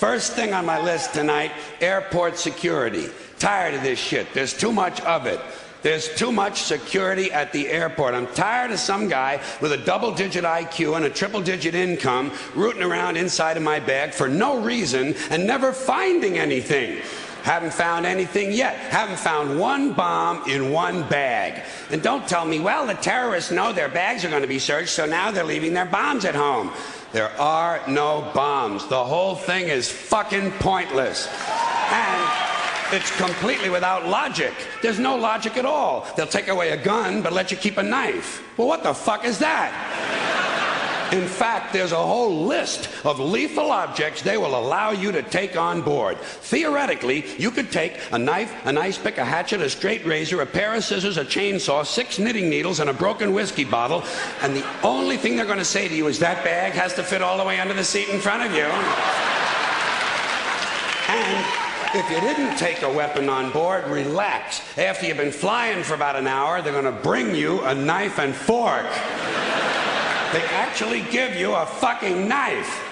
First thing on my list tonight, airport security. Tired of this shit. There's too much of it. There's too much security at the airport. I'm tired of some guy with a double-digit IQ and a triple-digit income rooting around inside of my bag for no reason and never finding anything. Haven't found anything yet. Haven't found one bomb in one bag. And don't tell me, well, the terrorists know their bags are going to be searched, so now they're leaving their bombs at home. There are no bombs. The whole thing is fucking pointless. And it's completely without logic. There's no logic at all. They'll take away a gun, but let you keep a knife. Well, what the fuck is that? In fact, there's a whole list of lethal objects they will allow you to take on board. Theoretically, you could take a knife, an ice pick, a hatchet, a straight razor, a pair of scissors, a chainsaw, 6 knitting needles, and a broken whiskey bottle, and the only thing they're going to say to you is that bag has to fit all the way under the seat in front of you. And if you didn't take a weapon on board, relax. After you've been flying for about an hour, they're going to bring you a knife and fork. They actually give you a fucking knife.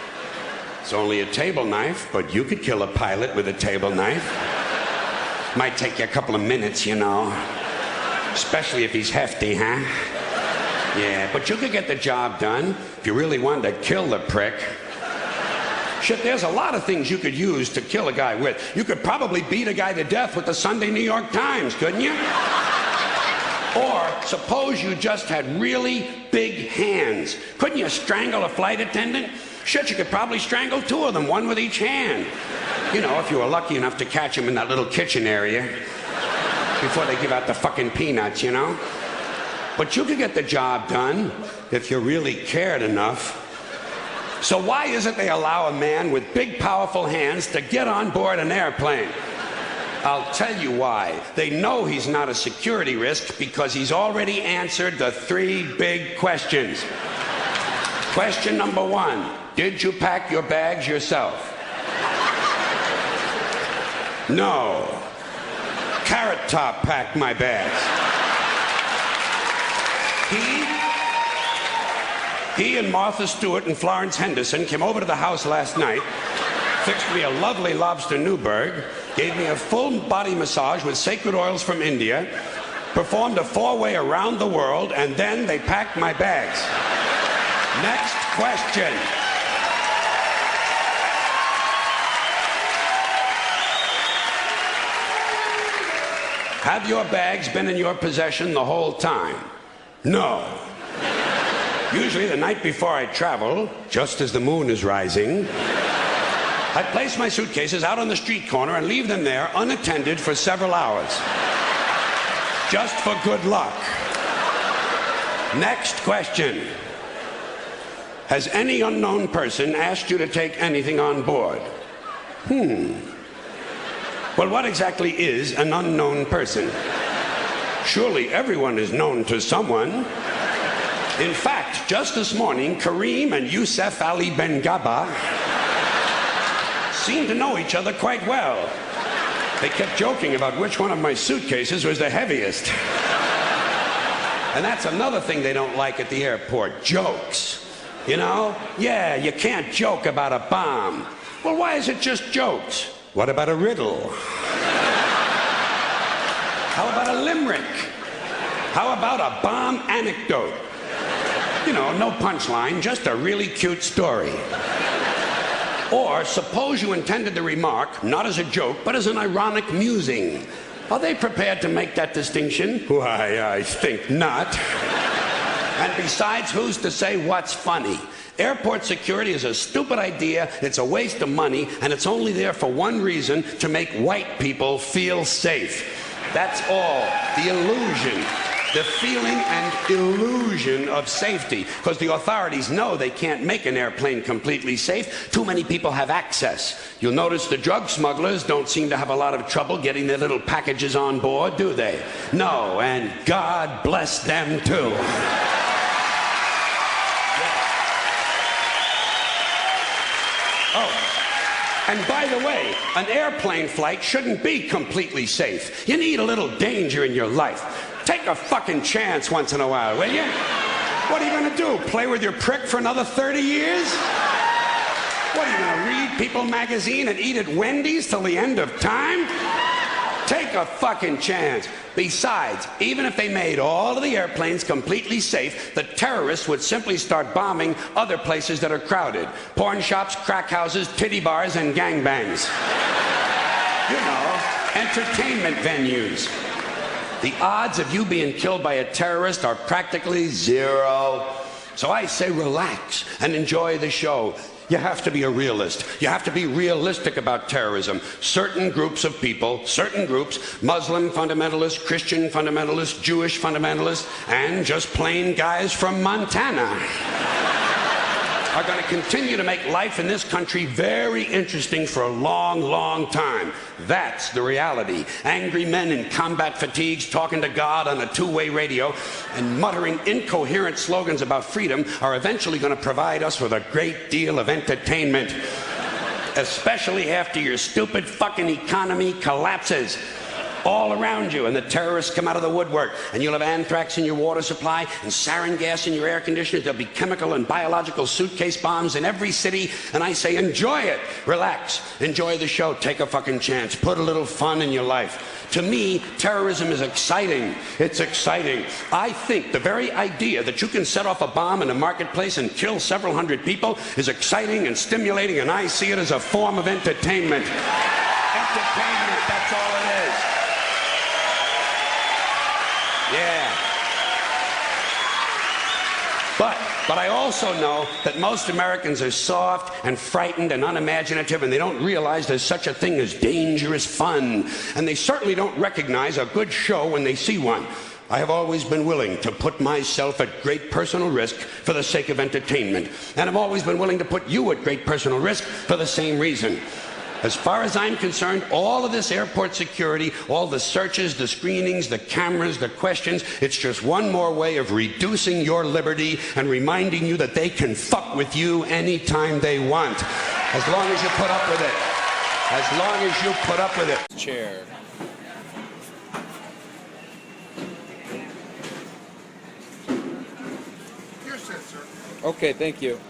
It's only a table knife, but you could kill a pilot with a table knife. Might take you a couple of minutes, you know. Especially if he's hefty, huh? Yeah, but you could get the job done if you really wanted to kill the prick. Shit, there's a lot of things you could use to kill a guy with. You could probably beat a guy to death with the Sunday New York Times, couldn't you? Or suppose you just had really big hands. Couldn't you strangle a flight attendant? Shit, you could probably strangle 2 of them, one with each hand. You know, if you were lucky enough to catch him in that little kitchen area before they give out the fucking peanuts, you know? But you could get the job done if you really cared enough. So why is it they allow a man with big, powerful hands to get on board an airplane? I'll tell you why. They know he's not a security risk because he's already answered the 3 big questions. Question number 1, did you pack your bags yourself? No. Carrot Top packed my bags. He and Martha Stewart and Florence Henderson came over to the house last night, fixed me a lovely lobster Newburg, gave me a full body massage with sacred oils from India, performed a 4-way around the world, and then they packed my bags. Next question. Have your bags been in your possession the whole time? No. Usually the night before I travel, just as the moon is rising, I place my suitcases out on the street corner and leave them there unattended for several hours. Just for good luck. Next question. Has any unknown person asked you to take anything on board? Well, what exactly is an unknown person? Surely everyone is known to someone. In fact, just this morning, Kareem and Youssef Ali Ben Gaba seemed to know each other quite well. They kept joking about which one of my suitcases was the heaviest. And that's another thing they don't like at the airport, jokes. You know? Yeah, you can't joke about a bomb. Well, why is it just jokes? What about a riddle? How about a limerick? How about a bomb anecdote? You know, no punchline, just a really cute story. Or suppose you intended the remark, not as a joke, but as an ironic musing. Are they prepared to make that distinction? Why, I think not. And besides, who's to say what's funny? Airport security is a stupid idea, it's a waste of money, and it's only there for one reason, to make white people feel safe. That's all. The illusion. The feeling and illusion of safety, because the authorities know they can't make an airplane completely safe. Too many people have access. You'll notice the drug smugglers don't seem to have a lot of trouble getting their little packages on board, do they? No, and God bless them too. Oh. And by the way, an airplane flight shouldn't be completely safe. You need a little danger in your life. Take a fucking chance once in a while, will you? What are you gonna do? Play with your prick for another 30 years? What, are you going to read People magazine and eat at Wendy's till the end of time? Take a fucking chance. Besides, even if they made all of the airplanes completely safe, the terrorists would simply start bombing other places that are crowded. Porn shops, crack houses, titty bars, and gangbangs. You know, entertainment venues. The odds of you being killed by a terrorist are practically zero. So I say relax and enjoy the show. You have to be a realist. You have to be realistic about terrorism. Certain groups of people, certain groups, Muslim fundamentalists, Christian fundamentalists, Jewish fundamentalists, and just plain guys from Montana are going to continue to make life in this country very interesting for a long, long time. That's the reality. Angry men in combat fatigues talking to God on a two-way radio and muttering incoherent slogans about freedom are eventually going to provide us with a great deal of entertainment, especially after your stupid fucking economy collapses all around you and the terrorists come out of the woodwork and you'll have anthrax in your water supply and sarin gas in your air conditioners. There'll be chemical and biological suitcase bombs in every city, and I say enjoy it. Relax. Enjoy the show. Take a fucking chance. Put a little fun in your life. To me, terrorism is exciting. It's exciting. I think the very idea that you can set off a bomb in a marketplace and kill several hundred people is exciting and stimulating, and I see it as a form of entertainment. Entertainment, that's all it is. Yeah. But I also know that most Americans are soft and frightened and unimaginative, and they don't realize there's such a thing as dangerous fun. And they certainly don't recognize a good show when they see one. I have always been willing to put myself at great personal risk for the sake of entertainment. And I've always been willing to put you at great personal risk for the same reason. As far as I'm concerned, all of this airport security, all the searches, the screenings, the cameras, the questions, it's just one more way of reducing your liberty and reminding you that they can fuck with you anytime they want. As long as you put up with it. As long as you put up with it. Chair. Your set, sir. Okay, thank you.